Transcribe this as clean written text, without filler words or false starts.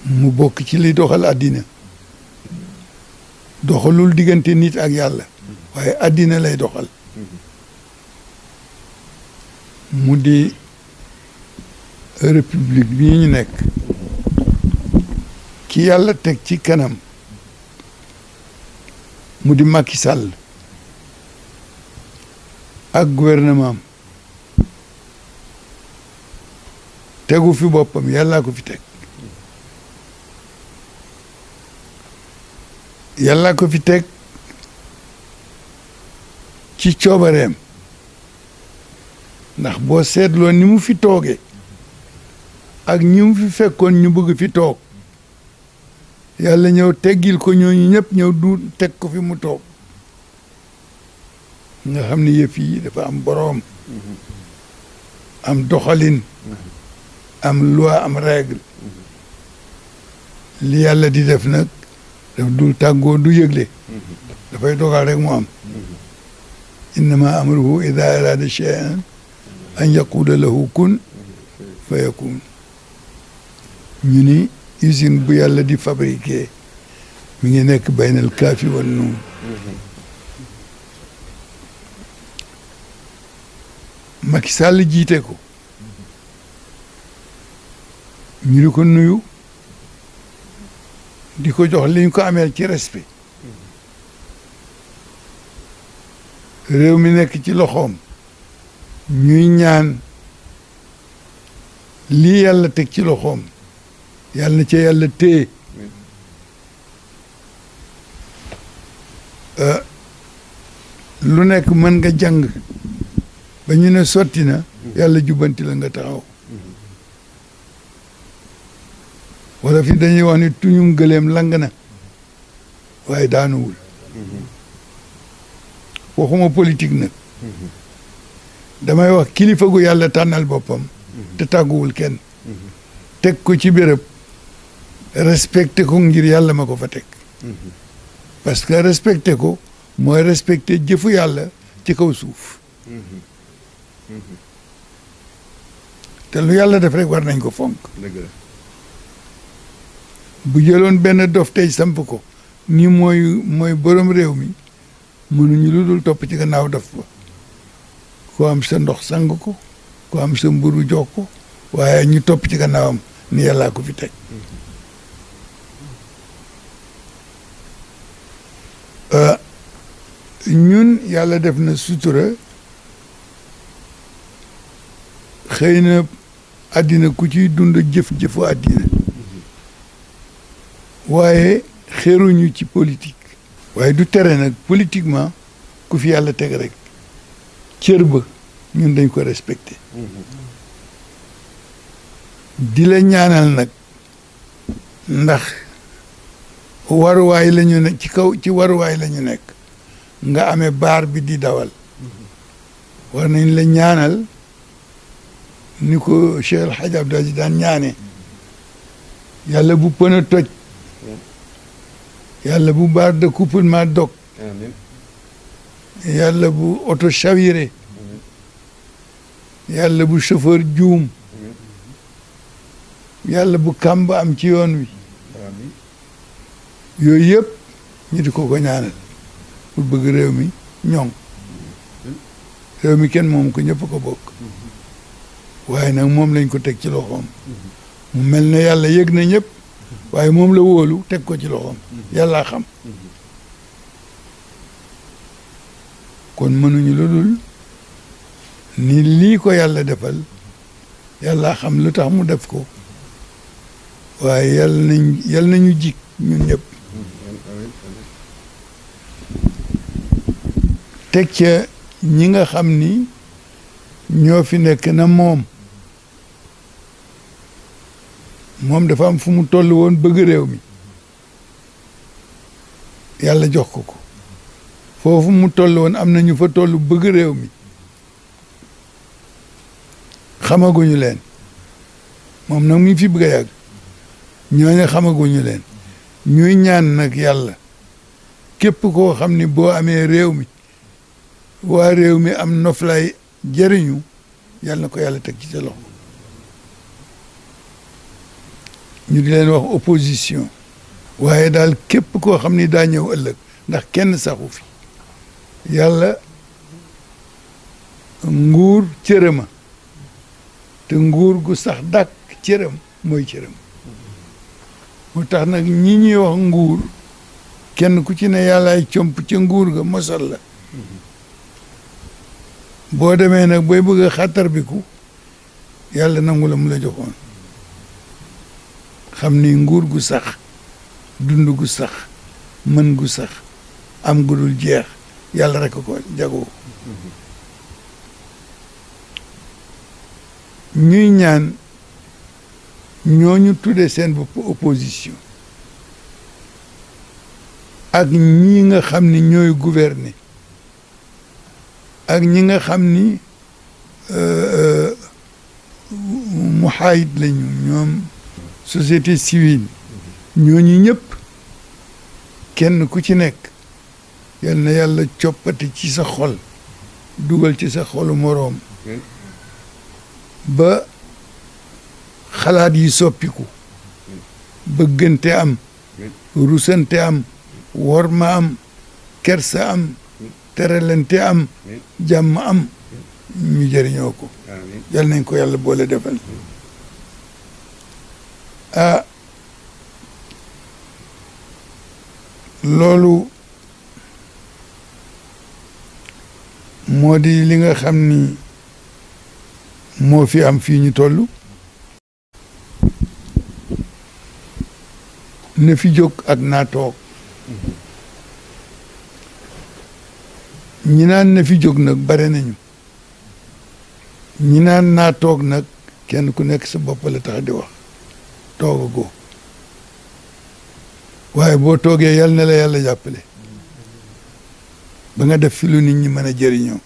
mu bokk ci li doxal àddina doxalul diggante nit ak yàlla waaye àddina lay doxal mu di république bii ñu nekk ki yàlla teg ci kanam mu di Macky Sall ak gouvernement am tegu fi boppam yàllaa ko fi teg yàllaa ko fi teg ci coobareem ndax boo seetloo ni mu fi tooge ak ñi mu fi fekkoon ñu bëgg fi toog yàlla ñëw teggil ko ñooñu ñëpp ñëw du teg ko fi mu toog nga xam ne yëf yi dafa am boroom am doxalin am loi am règle li yàlla di def nag daf dul tàggoo du yëgle dafay dogal rek mu am innama amruhu ida arada shay'an an yaquula lahu kun fa yakun ñu ni usine bu yàlla di fabriqué mi ngi nekk baynal kaafi wan nuun Macky Sall jiite ko ñu di ko nuyu di ko jox liñ ko ameel ci respect réew mi nekk ci loxoom ñuy ñaan lii yàlla teg ci loxoom yàlla na ca yàlla téye lu nekk mën nga jàng ba ñu ne sotti na yàlla jubbanti la nga taxaw wala fi dañuy wax ni tuñum gëleem lang na waaye daanuwul waxuma politique nag damay wax kilifa gu yàlla tànnal boppam te tàgguwul kenn teg ko ci béréb respecté ko ngir yàlla ma ko fa teg parce que respecté ko mooy respecté jëfu yàlla ci kaw suuf te lu yàlla def rek war nañ ko fonk bu jëloon benn dof tey samp ko ni mooy borom réew mi mënuñu lu dul topp ci gannaaw dof ba ko am sa ndox sang ko ko am sa mburu jox ko waaye ñu topp ci gannaawam ni yàllaa ko fi teg ñun yàlla def na sutura xëy na àddina ku ciy dund jëf-jëfu àddina waaye xeeruñu ci politique waaye du tere nag politiquement ku fi yàlla teg rek cër ba ñun dañ ko respecté di la ñaanal nag ndax waruwaay la ñu ne ci kaw ci waruwaay la ñu nekk nga amee baar bi di dawal war nañ la ñaanal ni ko Cheikh El Hadj Abdou Aziz daan ñaane yàlla bu pën a toj yàlla bu baar de couplement dog yàlla bu oto chaviré yàlla bu chauffeur juum yàlla bu kàmb am ci yoon wi yooyu yëpp ñu di ko ñaanal pour bëgg réew mi ñoŋ réew mi kenn moom ko ñëpp ko bokk waaye nag moom lañ ko teg ci loxoom mu mel ne yàlla yëg na ñëpp waaye moom la wóolu teg ko ci loxoom yàllaa xam kon mënuñu lu dul ni lii ko yàlla defal yàllaa xam lu tax mu def ko waaye yàlla nañu jik ñun ñëpp teg ca ñi nga xam ni ñoo fi nekk na moom dafa am fu mu toll woon bëgg réew mi yàlla jox ko foofu mu toll woon am na ñu fa toll bëgg réew mi xamaguñu leen moom nag mi ngi fi bëgg a yàgg ñooñu xamaguñu leen ñuy ñaan nag yàlla képp koo xam ni boo amee réew mi waa réew mi am noflaay jëriñu yàlla na ko yàlla teg ci sa loxo ñu di leen wax opposition waaye daal képp koo xam ni daa ñëw ëllëg ndax kenn saxu fi yàlla nguur cërëma te nguur gu sax dàkk cërëm mooy cërëm moo tax nag ñi ñuy wax nguur kenn ku ci ne yàllaay comp ca nguur ga mosal la boo demee nag booy bëgg a xàttar biku yàlla nangu la mu la joxoon xam ni nguur gu sax dund gu sax mën gu sax am gu dul jeex yàlla rek ko jagoo ñuy ñaan ñooñu tuddee seen bopp opposition ak ñi nga xam ni ñooy gouverner ak ñi nga xam ni muhaayid lañu ñoom société civile ñooñu ñëpp kenn ku ci nekk yal na yàlla coppati ci sa xol dugal ci sa xolu moroom ba xalaat yi soppiku bëggante am rusante am worma am kersa am teralante am jàmm am ñu jëriñoo ko yal nañ ko yàlla boole defal loolu moo di li nga xam ni moo fi am fii ñu toll na fi jóg ak naa toog ñi naan na fi jóg nag bare nañu ñi naan naa toog nag kenn ku nekk sa bopp la tax di wax toogagoo waaye boo toogee yal na la yàlla jàppale ba nga def fi lu nit ñi mën a jëriñoo